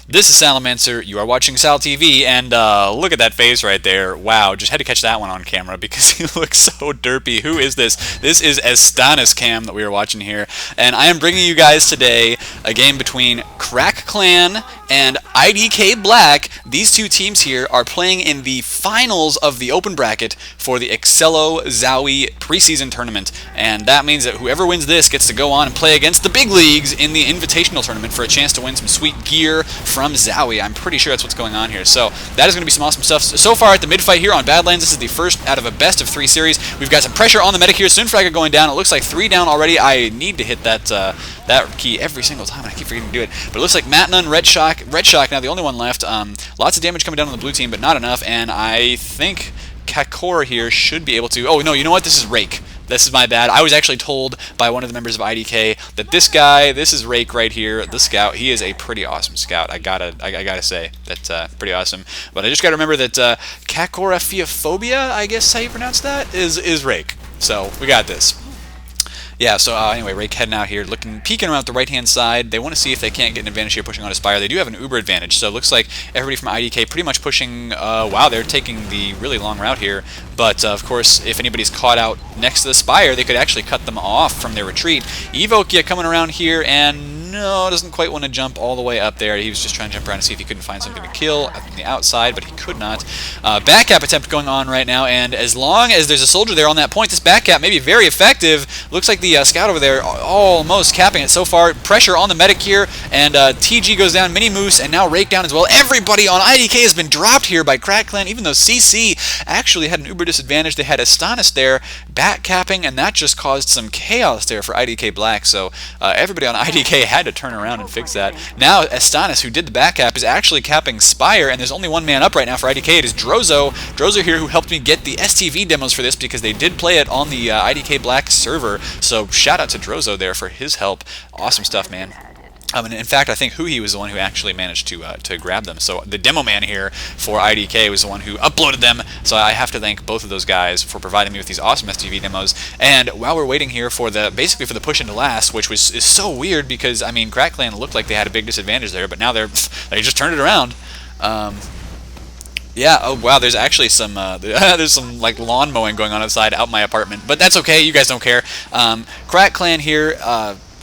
This is Salamancer, you are watching SalTV, and look at that face right there. Wow, just had to catch that one on camera because he looks so derpy. Who is this? This is Astanis Cam that we are watching here, and I am bringing you guys today a game between Crack Clan and IDK Black. These two teams here are playing in the finals of the open bracket for the Excello ZOWIE preseason tournament, and that means that whoever wins this gets to go on and play against the big leagues in the invitational tournament for a chance to win some sweet gear from ZOWIE. I'm pretty sure that's what's going on here. So that is going to be some awesome stuff. So far at the mid-fight here on Badlands, this is the first out of a best of 3 series. We've got some pressure on the medic here. Sunfragger going down. It looks like 3 down already. I need to hit that that key every single time, and I keep forgetting to do it. But it looks like Matnun, Red Shock now the only one left. Lots of damage coming down on the blue team, but not enough. And I think Kakor here should be able to... Oh, no, you know what? This is Rake. This is my bad. I was actually told by one of the members of IDK that this guy, this is Rake right here, the scout. He is a pretty awesome scout. I gotta say that's pretty awesome. But I just gotta remember that Kakoraphiaphobia, I guess how you pronounce that, is Rake. So we got this. Yeah, so anyway, Rake heading out here, peeking around the right-hand side. They want to see if they can't get an advantage here pushing on Aspire. They do have an Uber advantage, so it looks like everybody from IDK pretty much pushing, wow, they're taking the really long route here. But, of course, if anybody's caught out next to the Spire, they could actually cut them off from their retreat. Evokia coming around here, and no, doesn't quite want to jump all the way up there. He was just trying to jump around to see if he couldn't find something to kill on the outside, but he could not. Backcap attempt going on right now, and as long as there's a soldier there on that point, this backcap may be very effective. Looks like the scout over there almost capping it so far. Pressure on the medic here, and TG goes down, Mini Moose, and now Rake down as well. Everybody on IDK has been dropped here by Crack Clan, even though CC actually had an Uber disadvantage. They had Astanis there backcapping, and that just caused some chaos there for IDK Black, so everybody on IDK had to turn around and fix that. Now Astanis, who did the backcap, is actually capping Spire, and there's only one man up right now for IDK. It is Drozo. Drozo here, who helped me get the STV demos for this because they did play it on the IDK Black server, so shout out to Drozo there for his help. Awesome stuff, man. And in fact, I think Huhi was the one who actually managed to grab them. So the demo man here for IDK was the one who uploaded them. So I have to thank both of those guys for providing me with these awesome STV demos. And while we're waiting here for basically for the push into last, which is so weird because I mean Crack Clan looked like they had a big disadvantage there, but now they just turned it around. Yeah, oh wow, there's actually some there's some like lawn mowing going on outside out my apartment, but that's okay, you guys don't care. Crack Clan here,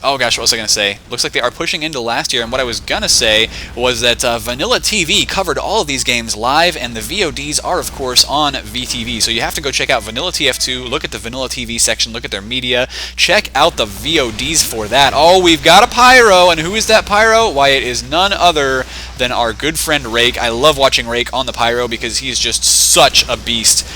oh gosh, what was I going to say? Looks like they are pushing into last year, and what I was going to say was that Vanilla TV covered all of these games live, and the VODs are, of course, on VTV. So you have to go check out Vanilla TF2, look at the Vanilla TV section, look at their media, check out the VODs for that. Oh, we've got a Pyro, and who is that Pyro? Why, it is none other than our good friend Rake. I love watching Rake on the Pyro because he's just such a beast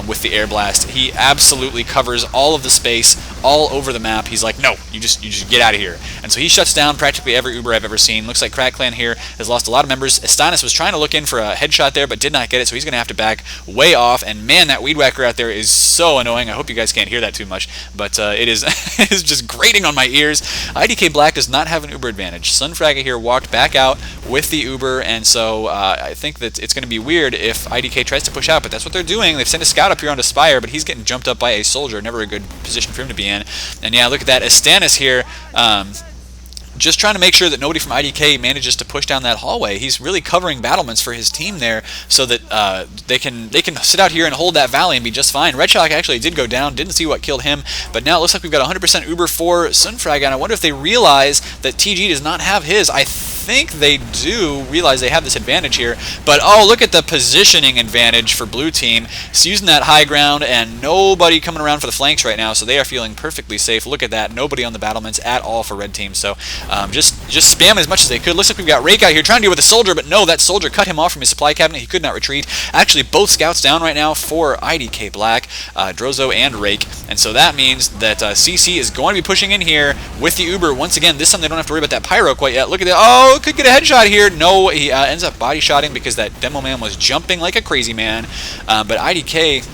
with the Air Blast. He absolutely covers all of the space, all over the map. He's like, no, you just get out of here. And so he shuts down practically every Uber I've ever seen. Looks like Crack Clan here has lost a lot of members. Astanis was trying to look in for a headshot there, but did not get it, so he's going to have to back way off. And man, that Weed Whacker out there is so annoying. I hope you guys can't hear that too much, but it is it is just grating on my ears. IDK Black does not have an Uber advantage. Sunfragger here walked back out with the Uber, and so I think that it's going to be weird if IDK tries to push out, but that's what they're doing. They've sent a scout up here onto Spire, but he's getting jumped up by a soldier. Never a good position for him to be in. And yeah, look at that. Astanis here, just trying to make sure that nobody from IDK manages to push down that hallway. He's really covering battlements for his team there so that they can sit out here and hold that valley and be just fine. Red Shock actually did go down, didn't see what killed him, but now it looks like we've got 100% Uber for Sunfrag, and I wonder if they realize that TG does not have his. I think they do realize they have this advantage here, but oh, look at the positioning advantage for blue team. It's using that high ground and nobody coming around for the flanks right now, so they are feeling perfectly safe. Look at that, nobody on the battlements at all for red team, so just spam as much as they could. Looks like we've got Rake out here trying to deal with a soldier, but no, that soldier cut him off from his supply cabinet. He could not retreat. Actually, both scouts down right now for IDK Black, Drozo and Rake, and so that means that CC is going to be pushing in here with the Uber once again. This time they don't have to worry about that Pyro quite yet. Look at that. Oh, could get a headshot here. No, he ends up body shotting because that demo man was jumping like a crazy man. But IDK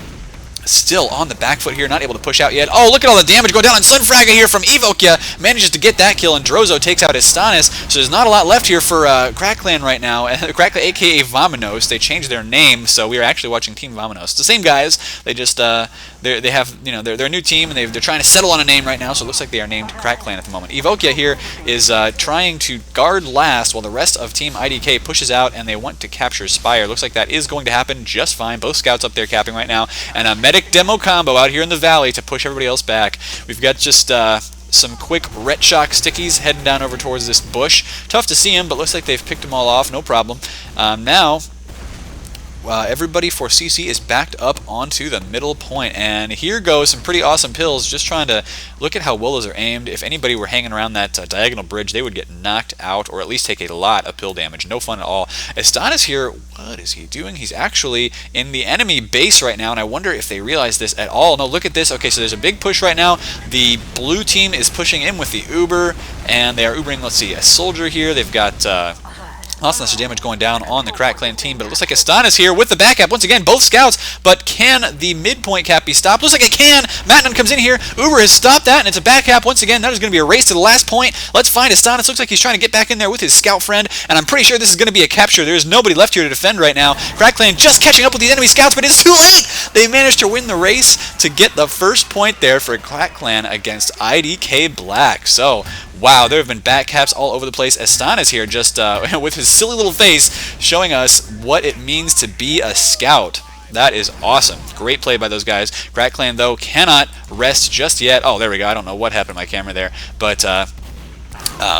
still on the back foot here, not able to push out yet. Oh, look at all the damage going down, and Sunfragga here from Evokia manages to get that kill, and Drozo takes out Astanis, so there's not a lot left here for Crackclan right now. Crackclan, aka Vamonos, they changed their name, so we are actually watching Team Vamonos. It's the same guys, they just, they have, you know, they're a new team, and they're trying to settle on a name right now, so it looks like they are named Crackclan at the moment. Evokia here is trying to guard last while the rest of Team IDK pushes out, and they want to capture Spire. Looks like that is going to happen just fine. Both scouts up there capping right now, and a medic demo combo out here in the valley to push everybody else back. We've got just some quick ret shock stickies heading down over towards this bush. Tough to see him, but looks like they've picked them all off, no problem. Now everybody for CC is backed up onto the middle point, and here goes some pretty awesome pills. Just trying to look at how well those are aimed. If anybody were hanging around that diagonal bridge, they would get knocked out, or at least take a lot of pill damage. No fun at all. Astanis here, what is he doing? He's actually in the enemy base right now, and I wonder if they realize this at all. No, look at this. Okay, so there's a big push right now. The blue team is pushing in with the Uber, and they are Ubering, let's see, a soldier here. They've got lots of damage going down on the Crackclan team, but it looks like Astanis here with the back cap. Once again, both scouts, but can the midpoint cap be stopped? Looks like it can. Matnon comes in here. Uber has stopped that, and it's a back cap. Once again, that is going to be a race to the last point. Let's find Astanis. Looks like he's trying to get back in there with his scout friend, and I'm pretty sure this is going to be a capture. There's nobody left here to defend right now. Crackclan just catching up with these enemy scouts, but it's too late. They managed to win the race to get the first point there for Crackclan against IDK Black. So, wow, there have been back caps all over the place. Astanis here just with his silly little face showing us what it means to be a scout. That is awesome. Great play by those guys. Crackclan, though, cannot rest just yet. Oh, there we go. I don't know what happened to my camera there, but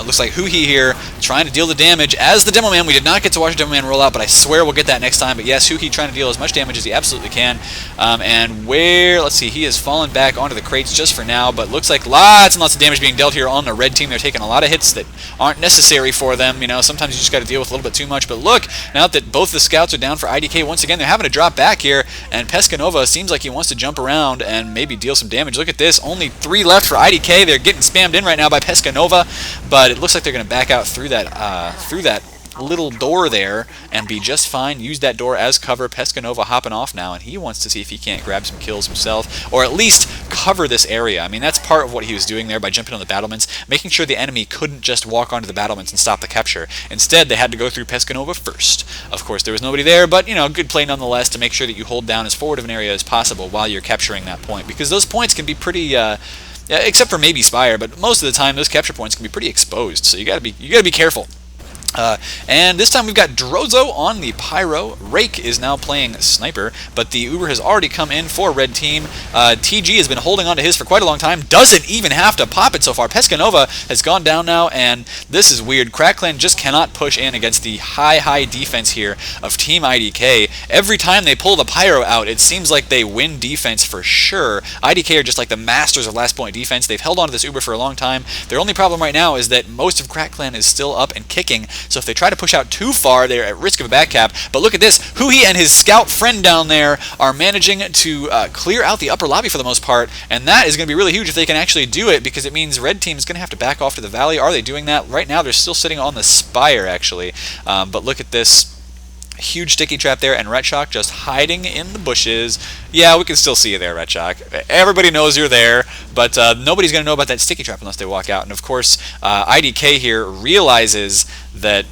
looks like Huhi here trying to deal the damage as the Demo Man. We did not get to watch the Demo Man roll out, but I swear we'll get that next time. But yes, Huhi trying to deal as much damage as he absolutely can. And where, let's see, he has fallen back onto the crates just for now, but looks like lots and lots of damage being dealt here on the red team. They're taking a lot of hits that aren't necessary for them. You know, sometimes you just got to deal with a little bit too much. But look, now that both the scouts are down for IDK, once again, they're having to drop back here, and Pescanova seems like he wants to jump around and maybe deal some damage. Look at this, only 3 left for IDK. They're getting spammed in right now by Pescanova, but it looks like they're going to back out through that little door there and be just fine. Use that door as cover. Pescanova hopping off now, and he wants to see if he can't grab some kills himself, or at least cover this area. I mean, that's part of what he was doing there by jumping on the battlements, making sure the enemy couldn't just walk onto the battlements and stop the capture. Instead, they had to go through Pescanova first. Of course, there was nobody there, but, you know, good play nonetheless to make sure that you hold down as forward of an area as possible while you're capturing that point, because those points can be pretty yeah, except for maybe Spire, but most of the time those capture points can be pretty exposed, so you gotta be careful. And this time we've got Drozo on the Pyro. Rake is now playing Sniper, but the Uber has already come in for Red Team. TG has been holding on to his for quite a long time. Doesn't even have to pop it so far. Pescanova has gone down now, and this is weird. Crackclan just cannot push in against the high defense here of Team IDK. Every time they pull the Pyro out, it seems like they win defense for sure. IDK are just like the masters of last point defense. They've held on to this Uber for a long time. Their only problem right now is that most of Crackclan is still up and kicking, so if they try to push out too far, they're at risk of a back cap. But look at this. Huhi and his scout friend down there are managing to clear out the upper lobby for the most part, and that is going to be really huge if they can actually do it, because it means Red Team is going to have to back off to the valley. Are they doing that? Right now, they're still sitting on the Spire, actually. But look at this. Huge sticky trap there, and Retshock just hiding in the bushes. Yeah, we can still see you there, Retshock. Everybody knows you're there, but nobody's going to know about that sticky trap unless they walk out. And of course, IDK here realizes that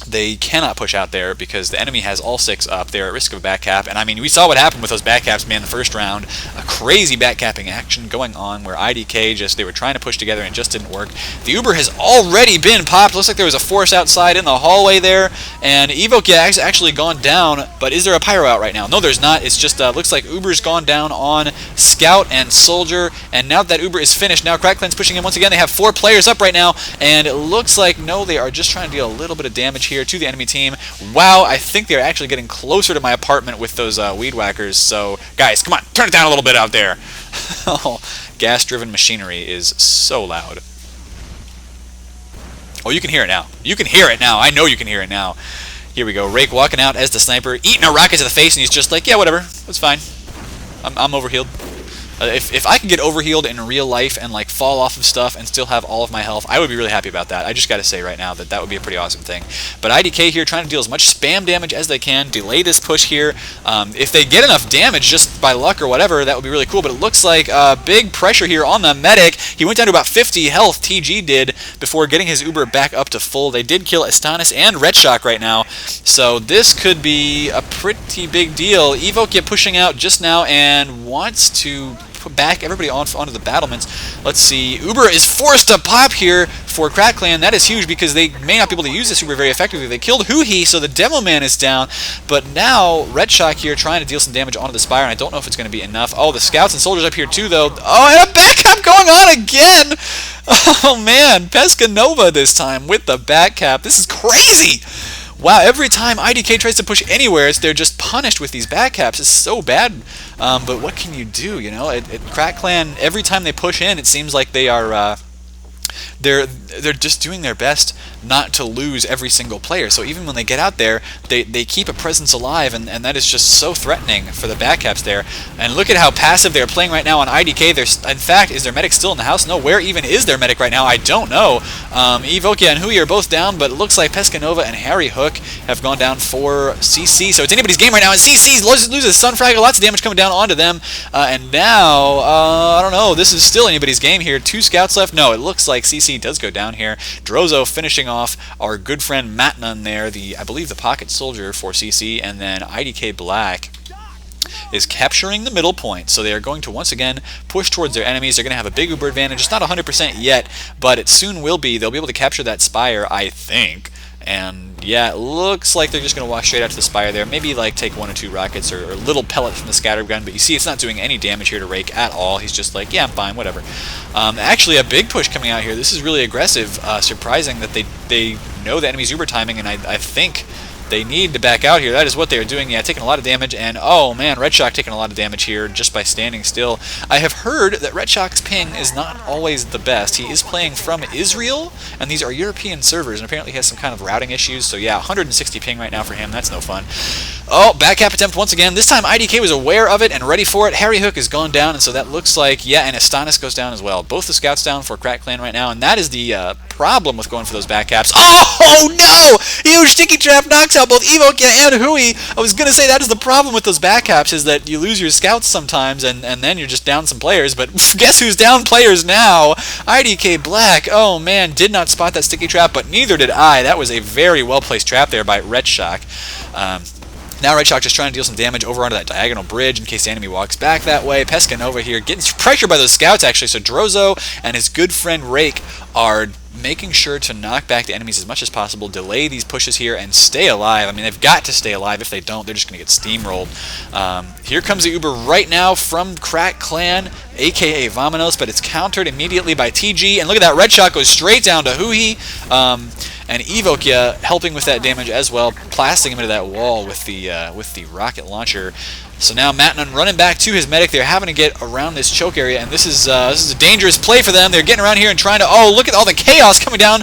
they cannot push out there because the enemy has all 6 up. They're at risk of a back cap, and I mean, we saw what happened with those back caps, man, the first round. A crazy back capping action going on where IDK just, they were trying to push together and it just didn't work. The Uber has already been popped. Looks like there was a force outside in the hallway there, and Evokia has actually gone down, but is there a Pyro out right now? No, there's not. It's just, looks like Uber's gone down on Scout and Soldier, and now that Uber is finished, now Crackclan's pushing in once again. They have 4 players up right now, and it looks like, no, they are just trying to deal a little bit of damage here to the enemy team. Wow, I think they're actually getting closer to my apartment with those weed whackers, so guys, come on, turn it down a little bit out there. Oh, gas-driven machinery is so loud. Oh, you can hear it now. You can hear it now. I know you can hear it now. Here we go. Rake walking out as the Sniper, eating a rocket to the face, and he's just like, yeah, whatever, that's fine. I'm overhealed. If I could get overhealed in real life and like fall off of stuff and still have all of my health, I would be really happy about that. I just got to say right now that that would be a pretty awesome thing. But IDK here trying to deal as much spam damage as they can, delay this push here. If they get enough damage just by luck or whatever, that would be really cool. But it looks like big pressure here on the medic. He went down to about 50 health, TG did, before getting his Uber back up to full. They did kill Astanis and Red Shock right now, so this could be a pretty big deal. Evokia pushing out just now and wants to put back everybody onto the battlements. Let's see. Uber is forced to pop here for Crack Clan. That is huge because they may not be able to use this Uber very effectively. They killed Huhi, so the Demo Man is down. But now Red Shock here trying to deal some damage onto the Spire, and I don't know if it's going to be enough. Oh, the Scouts and Soldiers up here too, though. Oh, and a backup going on again! Oh, man. Pescanova this time with the back cap. This is crazy! Wow, every time IDK tries to push anywhere, they're just punished with these back caps. It's so bad. But what can you do, you know? Crack Clan, every time they push in, it seems like they are... They're just doing their best not to lose every single player. So even when they get out there, they keep a presence alive, and that is just so threatening for the backcaps there. And look at how passive they're playing right now on IDK. In fact, is their medic still in the house? No, where even is their medic right now? I don't know. Evokia and Hui are both down, but it looks like Pescanova and Harry Hook have gone down for CC. So it's anybody's game right now, and CC loses Sunfraggle. Lots of damage coming down onto them. And now, I don't know, this is still anybody's game here. 2 scouts left. No, it looks like CC does go down here. Drozo finishing off our good friend Matnun there, I believe the pocket soldier for CC, and then IDK Black is capturing the middle point. So they are going to once again push towards their enemies. They're going to have a big Uber advantage. It's not 100% yet, but it soon will be. They'll be able to capture that Spire, I think. And yeah, it looks like they're just going to walk straight out to the Spire there. Maybe like take 1 or 2 rockets or little pellets from the scatter gun. But you see it's not doing any damage here to Rake at all. He's just like, yeah, I'm fine, whatever. Actually, a big push coming out here. This is really aggressive. Surprising that they know the enemy's Uber timing, and I think they need to back out here. That is what they are doing. Yeah, taking a lot of damage, and oh man, Red Shock taking a lot of damage here just by standing still. I have heard that Red Shock's ping is not always the best. He is playing from Israel, and these are European servers, and apparently he has some kind of routing issues. So yeah, 160 ping right now for him. That's no fun. Oh, back cap attempt once again. This time IDK was aware of it and ready for it. Harry Hook is gone down, and so that looks like, yeah, and Astanis goes down as well. Both the scouts down for Crack Clan right now, and that is the problem with going for those back caps. Oh no! Huge sticky trap knocks out both Evokia and Hui. I was gonna say that is the problem with those back caps, is that you lose your scouts sometimes, and then you're just down some players. But guess who's down players now? IDK Black. Oh man, did not spot that sticky trap, but neither did I. That was a very well placed trap there by Red Shock. Now Red Shock just trying to deal some damage over onto that diagonal bridge in case the enemy walks back that way. Pescanova here getting pressured by those scouts, actually. So Drozo and his good friend Rake are making sure to knock back the enemies as much as possible, delay these pushes here, and stay alive. I mean, they've got to stay alive. If they don't, they're just going to get steamrolled. Here comes the Uber right now from Crack Clan, a.k.a. Vamonos, but it's countered immediately by TG. And look at that, Red Shock goes straight down to Hui. And Evokia helping with that damage as well, blasting him into that wall with the rocket launcher. So now Matnun running back to his medic. They're having to get around this choke area, and this is a dangerous play for them. They're getting around here and trying to... Oh, look at all the chaos coming down.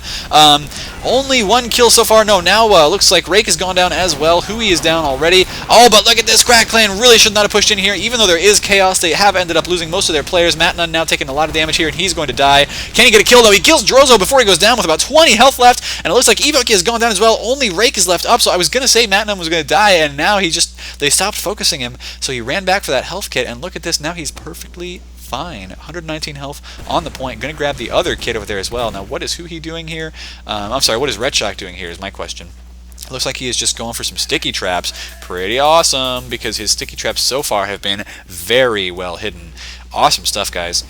Only 1 kill so far. No, now looks like Rake has gone down as well. Hui is down already. Oh, but look at this. Crack Clan really should not have pushed in here. Even though there is chaos, they have ended up losing most of their players. Matnun now taking a lot of damage here, and he's going to die. Can he get a kill, though? He kills Drozo before he goes down with about 20 health left, and it looks like Evokia has gone down as well. Only Rake is left up, so I was going to say Matnun was going to die, and now they stopped focusing him, so he ran back for that health kit, and look at this. Now he's perfectly fine. 119 health on the point. Going to grab the other kid over there as well. Now, what is Hui doing here? I'm sorry, what is Red Shock doing here is my question. Looks like he is just going for some sticky traps. Pretty awesome, because his sticky traps so far have been very well hidden. Awesome stuff, guys.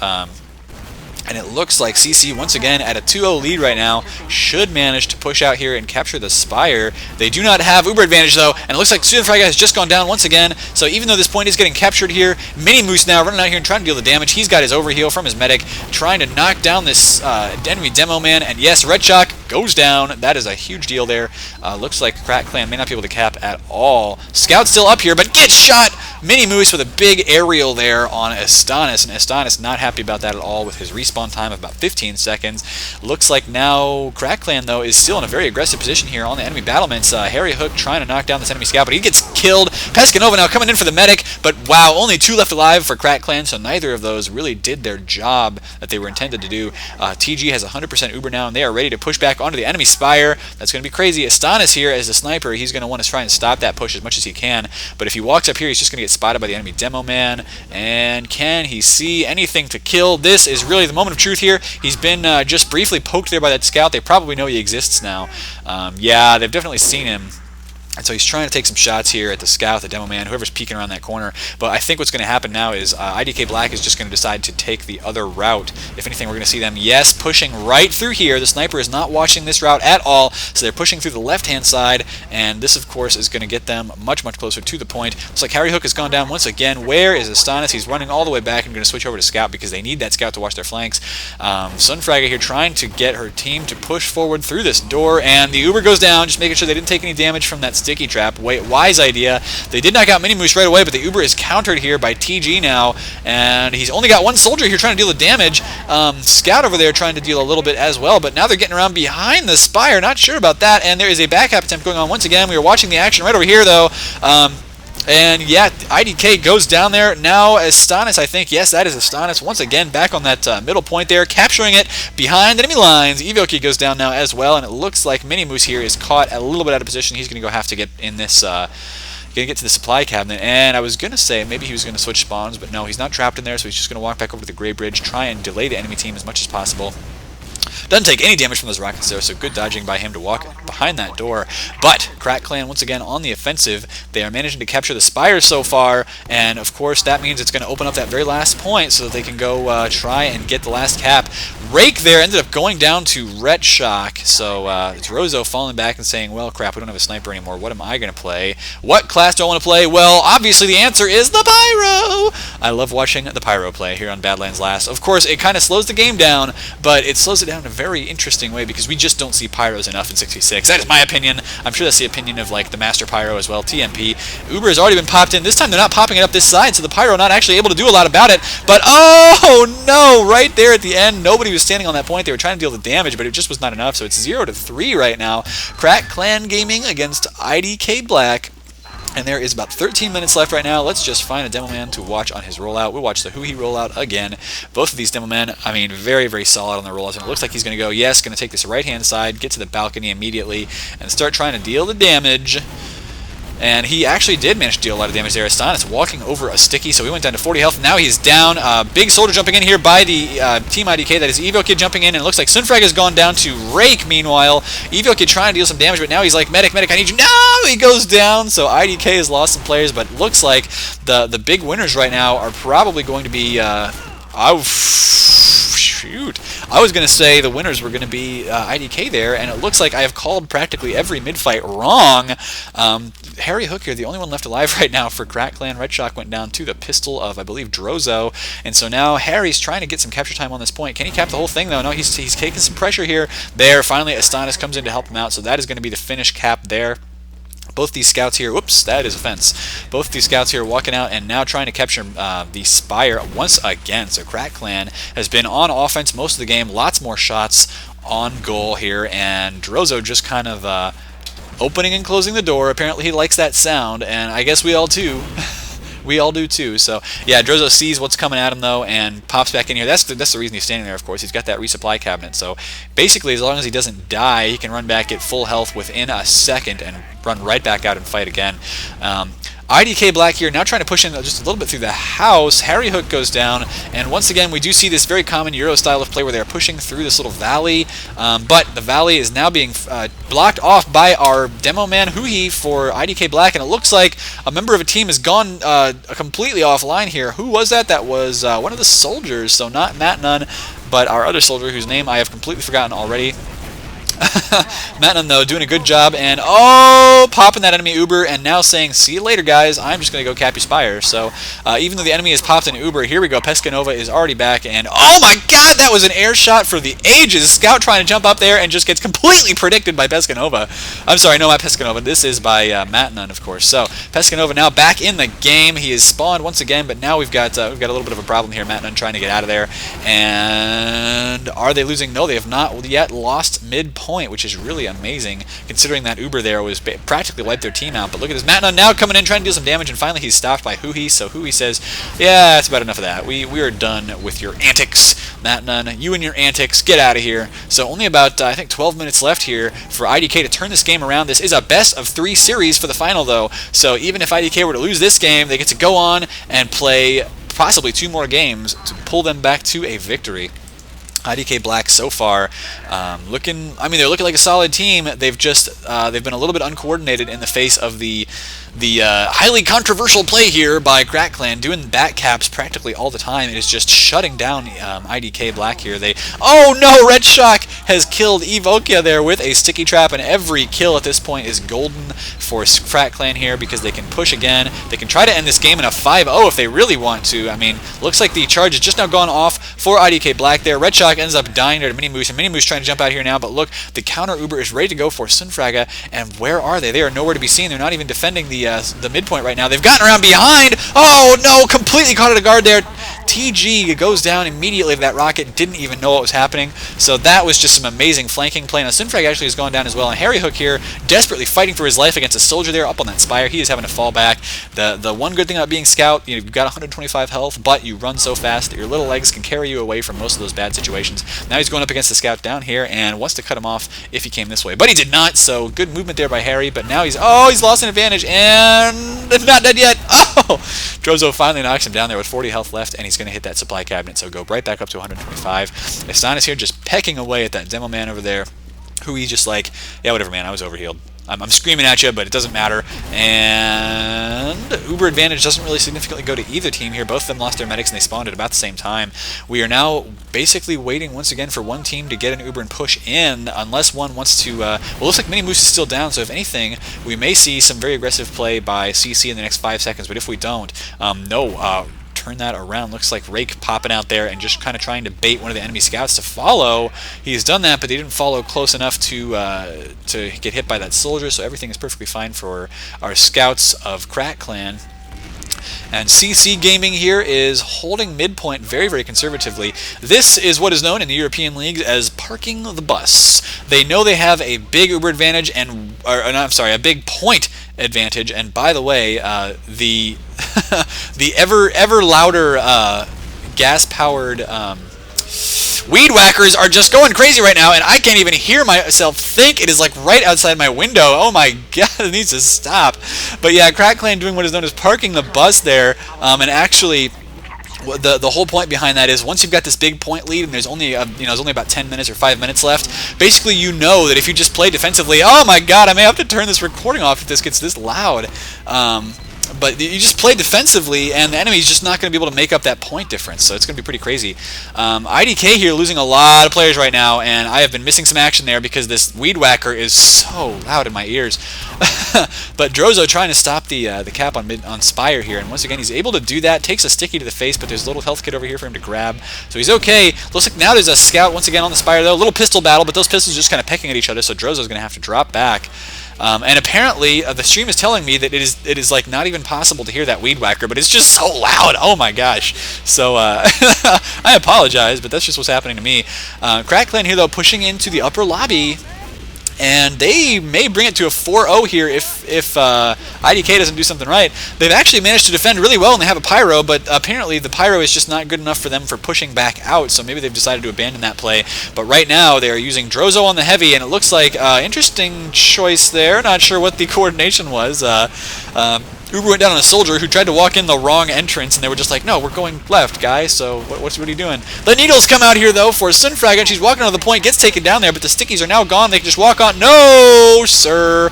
And it looks like CC, once again, at a 2-0 lead right now, should manage to push out here and capture the Spire. They do not have Uber advantage, though, and it looks like Sunfraggle has just gone down once again. So even though this point is getting captured here, Mini Moose now running out here and trying to deal the damage. He's got his overheal from his medic, trying to knock down this enemy Demo Man. And yes, Red Shock goes down. That is a huge deal there. Looks like Crack Clan may not be able to cap at all. Scout's still up here, but gets shot. Mini Moose with a big aerial there on Astonis, and Astonis not happy about that at all with his respawn time of about 15 seconds. Looks like now Crack Clan, though, is still in a very aggressive position here on the enemy battlements. Harry Hook trying to knock down this enemy scout, but he gets killed. Pescanova now coming in for the medic, but wow, only 2 left alive for Crack Clan, so neither of those really did their job that they were intended to do. TG has 100% Uber now, and they are ready to push back onto the enemy spire. That's going to be crazy. Astonis here as a sniper, he's going to want to try and stop that push as much as he can, but if he walks up here, he's just going to get spotted by the enemy demo man. And can he see anything to kill? This is really the moment of truth here. He's been just briefly poked there by that scout. They probably know he exists now. Yeah, they've definitely seen him. And so he's trying to take some shots here at the scout, the demo man, whoever's peeking around that corner. But I think what's going to happen now is IDK Black is just going to decide to take the other route. If anything, we're going to see them, yes, pushing right through here. The sniper is not watching this route at all, so they're pushing through the left-hand side, and this, of course, is going to get them much, much closer to the point. Looks like Harry Hook has gone down once again. Where is Astonis? He's running all the way back and going to switch over to scout because they need that scout to watch their flanks. Sunfragger here trying to get her team to push forward through this door, and the Uber goes down, just making sure they didn't take any damage from that sticky trap. Wise idea. They did knock out Mini Moose right away, but the Uber is countered here by TG now, and he's only got 1 soldier here trying to deal the damage. Scout over there trying to deal a little bit as well, but now they're getting around behind the spire. Not sure about that, and there is a backup attempt going on once again. We are watching the action right over here, though. And yeah, IDK goes down there. Now Astonis, I think, yes, that is Astonis. Once again, back on that middle point there, capturing it behind enemy lines. Evoki goes down now as well, and it looks like Mini Moose here is caught a little bit out of position. He's going to have to get in this, going to get to the supply cabinet. And I was going to say maybe he was going to switch spawns, but no, he's not trapped in there, so he's just going to walk back over to the Grey Bridge, try and delay the enemy team as much as possible. Doesn't take any damage from those rockets there, so good dodging by him to walk behind that door. But Crack Clan, once again, on the offensive. They are managing to capture the spires so far, and of course that means it's going to open up that very last point so that they can go try and get the last cap. Rake there ended up going down to Ret Shock, so it's Rozo falling back and saying, well, crap, we don't have a sniper anymore. What am I going to play? What class do I want to play? Well, obviously the answer is the Pyro! I love watching the Pyro play here on Badlands Last. Of course, it kind of slows the game down, but it slows it down in a very interesting way because we just don't see Pyros enough in 66. That is my opinion. I'm sure that's the opinion of like the Master Pyro as well, TMP. Uber has already been popped in. This time they're not popping it up this side, so the Pyro not actually able to do a lot about it. But oh no, right there at the end, nobody was standing on that point. They were trying to deal the damage, but it just was not enough. So it's 0-3 right now. Crack Clan Gaming against IDK Black. And there is about 13 minutes left right now. Let's just find a demo man to watch on his rollout. We'll watch the ZOWIE rollout again. Both of these demo men, I mean, very, very solid on their rollouts. And it looks like he's going to go, yes, going to take this right-hand side, get to the balcony immediately, and start trying to deal the damage. And he actually did manage to deal a lot of damage there. Astonis walking over a sticky, so he went down to 40 health. Now he's down. Big soldier jumping in here by the Team IDK. That is Evo Kid jumping in, and it looks like Sunfrag has gone down to Rake, meanwhile. Evo Kid trying to deal some damage, but now he's like, medic, medic, I need you. No! He goes down, so IDK has lost some players, but looks like the big winners right now are probably going to be... shoot. I was going to say the winners were going to be IDK there, and it looks like I have called practically every mid-fight wrong. Harry Hook here, the only one left alive right now for Crack Clan. Red Shock went down to the pistol of, I believe, Drozo, and so now Harry's trying to get some capture time on this point. Can he cap the whole thing, though? No, he's taking some pressure here. There, finally, Astonis comes in to help him out, so that is going to be the finish cap there. Both these scouts here, whoops, that is offense. Both these scouts here walking out and now trying to capture the spire once again. So Crack Clan has been on offense most of the game, lots more shots on goal here, and Drozo just kind of opening and closing the door. Apparently he likes that sound, and I guess we all too. We all do too. So yeah, Drozo sees what's coming at him though and pops back in here. That's the reason he's standing there, of course. He's got that resupply cabinet. So basically, as long as he doesn't die, he can run back at full health within a second and run right back out and fight again. IDK Black here now trying to push in just a little bit through the house. Harry Hook goes down, and once again we do see this very common Euro style of play where they're pushing through this little valley, but the valley is now being blocked off by our demo man ZOWIE for IDK Black, and it looks like a member of a team has gone completely offline here. Who was that? That was one of the soldiers, so not Matt Nunn, but our other soldier whose name I have completely forgotten already. Matnon, though, doing a good job, and oh, popping that enemy Uber, and now saying, see you later, guys, I'm just going to go cap your Spire. So, even though the enemy has popped an Uber, here we go, Pescanova is already back, and oh my god, that was an air shot for the ages. Scout trying to jump up there and just gets completely predicted by Pescanova. I'm sorry, no, not Pescanova, this is by Matnon, of course. So, Pescanova now back in the game. He is spawned once again, but now we've got a little bit of a problem here. Matnon trying to get out of there, and are they losing? No, they have not yet lost midpoint, which is really amazing considering that Uber there was practically wiped their team out. But look at this, Matnon now coming in trying to do some damage, and finally he's stopped by Huhi. So Huhi says, yeah, that's about enough of that. We are done with your antics, Matnon. You and your antics, get out of here. So only about I think 12 minutes left here for IDK to turn this game around. This is a best of 3 series for the final, though, so even if IDK were to lose this game, they get to go on and play possibly 2 more games to pull them back to a victory. IDK Black so far looking, I mean, they're looking like a solid team. They've just they've been a little bit uncoordinated in the face of the highly controversial play here by Crack Clan, doing back caps practically all the time. It is just shutting down IDK Black here. Oh no, Red Shock has killed Evokia there with a sticky trap, and every kill at this point is golden for Crack Clan here because they can push again. They can try to end this game in a 5-0 if they really want to. I mean, looks like the charge has just now gone off for IDK Black there. Red Shock ends up dying there to Mini Moose, and Mini Moose trying to jump out here now, but look, the counter Uber is ready to go for Sunfraga, and where are they? They are nowhere to be seen. They're not even defending the midpoint right now. They've gotten around behind. Oh no, completely caught at a guard there. TG goes down immediately to that rocket, didn't even know what was happening, so that was just some amazing flanking play. Now Sunfrag actually has gone down as well, and Harry Hook here desperately fighting for his life against a soldier there up on that Spire. He is having to fall back. The one good thing about being Scout, you've got 125 health, but you run so fast that your little legs can carry you away from most of those bad situations. Now he's going up against the Scout down here and wants to cut him off if he came this way, but he did not, so good movement there by Harry, but now he's lost an advantage, and not dead yet. Oh! Drozo finally knocks him down there with 40 health left, and he's going to hit that supply cabinet, so go right back up to 125. Astanis here just pecking away at that demo man over there, who he's just like, yeah, whatever, man, I was overhealed. I'm screaming at you, but it doesn't matter. And Uber advantage doesn't really significantly go to either team here. Both of them lost their medics, and they spawned at about the same time. We are now basically waiting once again for one team to get an Uber and push in, unless one wants to... well, it looks like Mini Moose is still down, so if anything, we may see some very aggressive play by CC in the next 5 seconds, but if we don't, turn that around. Looks like Rake popping out there and just kind of trying to bait one of the enemy scouts to follow. He's done that, but they didn't follow close enough to get hit by that soldier, so everything is perfectly fine for our scouts of Crack Clan. And CC Gaming here is holding midpoint very, very conservatively. This is what is known in the European leagues as parking the bus. They know they have a big Uber advantage a big point advantage. And by the way, the the ever louder gas-powered weed whackers are just going crazy right now, and I can't even hear myself think. It is like right outside my window. Oh my god, it needs to stop. But yeah, Crack Clan doing what is known as parking the bus there, and actually the whole point behind that is once you've got this big point lead and there's only there's only about 10 minutes or 5 minutes left, basically you know that if you just play defensively, oh my god, I may have to turn this recording off if this gets this loud. But you just play defensively, and the enemy's just not going to be able to make up that point difference, so it's going to be pretty crazy. IDK here losing a lot of players right now, and I have been missing some action there because this weed whacker is so loud in my ears. But Drozo trying to stop the cap on Spire here, and once again he's able to do that, takes a sticky to the face, but there's a little health kit over here for him to grab, so he's okay. Looks like now there's a scout once again on the Spire though, a little pistol battle, but those pistols just kind of pecking at each other, so Drozo's going to have to drop back. And apparently the stream is telling me that it is like not even possible to hear that weed whacker, but it's just so loud. Oh my gosh. So I apologize, but that's just what's happening to me. Crack Clan here though pushing into the upper lobby, and they may bring it to a 4-0 here if IDK doesn't do something right. They've actually managed to defend really well, and they have a Pyro, but apparently the Pyro is just not good enough for them for pushing back out, so maybe they've decided to abandon that play. But right now they are using Drozo on the Heavy, and it looks like interesting choice there. Not sure what the coordination was. Uber went down on a soldier who tried to walk in the wrong entrance, and they were just like, no, we're going left, guys, so what are you doing? The needles come out here, though, for Sunfrag, and she's walking on the point, gets taken down there, but the stickies are now gone. They can just walk on. No, sir.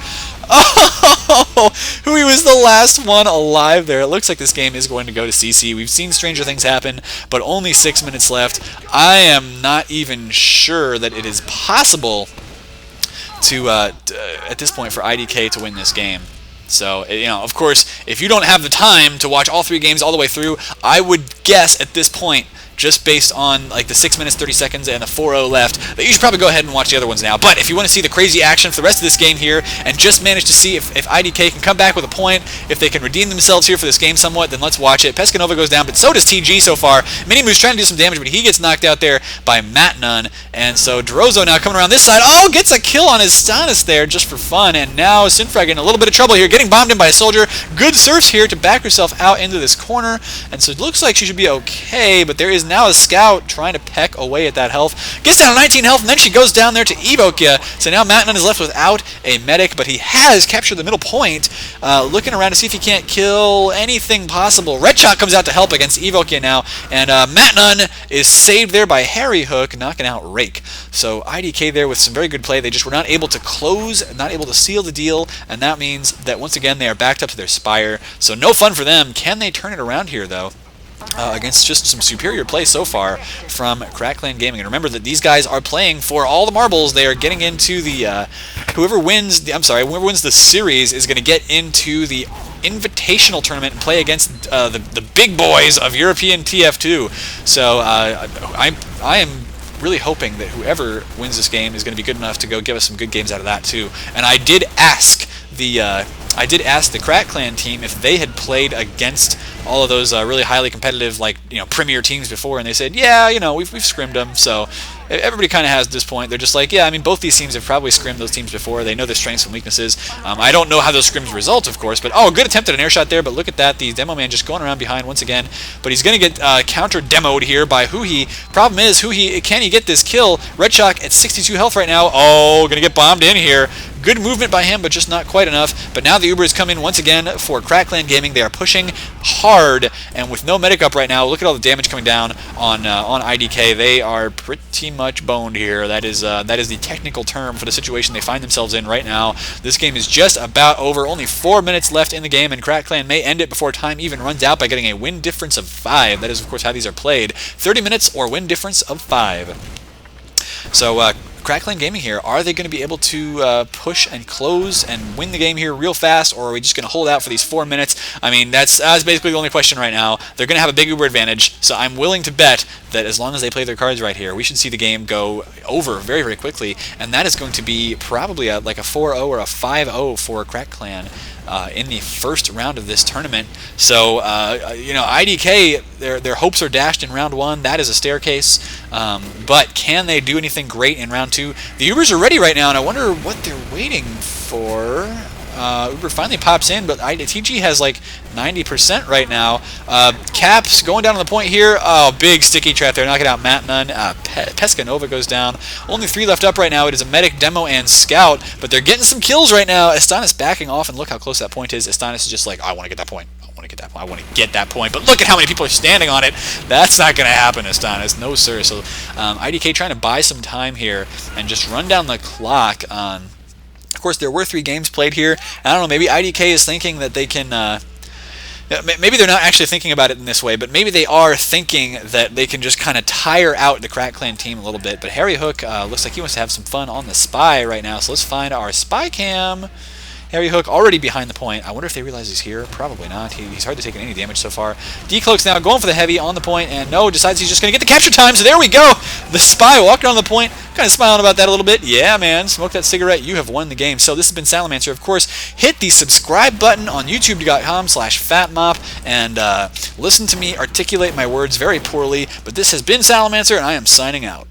Oh, Hui was the last one alive there. It looks like this game is going to go to CC. We've seen stranger things happen, but only 6 minutes left. I am not even sure that it is possible to at this point for IDK to win this game. So, you know, of course, if you don't have the time to watch all 3 games all the way through, I would guess at this point, just based on like the 6 minutes 30 seconds and the 4-0 left, that you should probably go ahead and watch the other ones now. But if you want to see the crazy action for the rest of this game here and just manage to see if IDK can come back with a point, if they can redeem themselves here for this game somewhat, then let's watch it. Pescanova goes down, but so does TG so far. Minimu's trying to do some damage, but he gets knocked out there by Matnun. And so Drozo now coming around this side. Oh, gets a kill on his Stannis there just for fun. And now Sinfrag in a little bit of trouble here, getting bombed in by a soldier. Good surfs here to back herself out into this corner. And so it looks like she should be okay, but there is now a scout trying to peck away at that health. Gets down to 19 health, and then she goes down there to Evokia. So now Matnun is left without a medic, but he has captured the middle point, looking around to see if he can't kill anything possible. Red Shot comes out to help against Evokia now, and Matnun is saved there by Harry Hook, knocking out Rake. So IDK there with some very good play. They just were not able to close, not able to seal the deal, and that means that once again they are backed up to their spire. So no fun for them. Can they turn it around here, though? Against just some superior play so far from Crackland Gaming. And remember that these guys are playing for all the marbles. They are getting into the whoever wins the series is going to get into the invitational tournament and play against the big boys of European TF2. So I am really hoping that whoever wins this game is going to be good enough to go give us some good games out of that too. And I did ask the Crack Clan team if they had played against all of those really highly competitive, like, you know, premier teams before, and they said, yeah, you know, we've scrimmed them. So everybody kind of has at this point. They're just like, yeah, I mean, both these teams have probably scrimmed those teams before. They know their strengths and weaknesses. I don't know how those scrims result, of course, but oh, good attempt at an air shot there. But look at that, the demo man just going around behind once again. But he's going to get counter demoed here by Huhi. Problem is, Huhi, can he get this kill? Red Shock at 62 health right now. Oh, going to get bombed in here. Good movement by him, but just not quite enough. But now the Ubers come in once again for Crackland Gaming. They are pushing hard, and with no medic up right now, look at all the damage coming down on IDK. They are pretty much boned here. That is the technical term for the situation they find themselves in right now. This game is just about over. Only 4 minutes left in the game, and Crackland may end it before time even runs out by getting a win difference of 5. That is, of course, how these are played. 30 minutes or win difference of 5. So, Crackland Gaming here, are they going to be able to push and close and win the game here real fast, or are we just going to hold out for these 4 minutes? I mean, that's basically the only question right now. They're going to have a big Uber advantage, so I'm willing to bet that as long as they play their cards right here, we should see the game go over very, very quickly, and that is going to be probably like a 4-0 or a 5-0 for Crackland in the first round of this tournament. So, you know, IDK, their hopes are dashed in round 1. That is a staircase. But can they do anything great in round 2? The Ubers are ready right now, and I wonder what they're waiting for. Uber finally pops in, but TG has like 90% right now. Caps going down on the point here. Oh, big sticky trap there, knocking out Matnun. Pescanova goes down. Only 3 left up right now. It is a medic, demo, and scout, but they're getting some kills right now. Astanis backing off, and look how close that point is. Astanis is just like, I want to get that point. I want to get that point, but look at how many people are standing on it. That's not going to happen, Astanis. No, sir. So IDK trying to buy some time here and just run down the clock on. Of course, there were 3 games played here. I don't know, maybe IDK is thinking that they can... maybe they're not actually thinking about it in this way, but maybe they are thinking that they can just kind of tire out the Crack Clan team a little bit. But Harry Hook looks like he wants to have some fun on the spy right now. So let's find our spy cam. Harry Hook already behind the point. I wonder if they realize he's here. Probably not. He's hardly taken any damage so far. D-Cloak's now going for the heavy on the point, and no, decides he's just going to get the capture time, so there we go! The spy walking on the point, kind of smiling about that a little bit. Yeah, man, smoke that cigarette, you have won the game. So this has been Salamancer. Of course, hit the subscribe button on youtube.com/fatmop, and listen to me articulate my words very poorly, but this has been Salamancer, and I am signing out.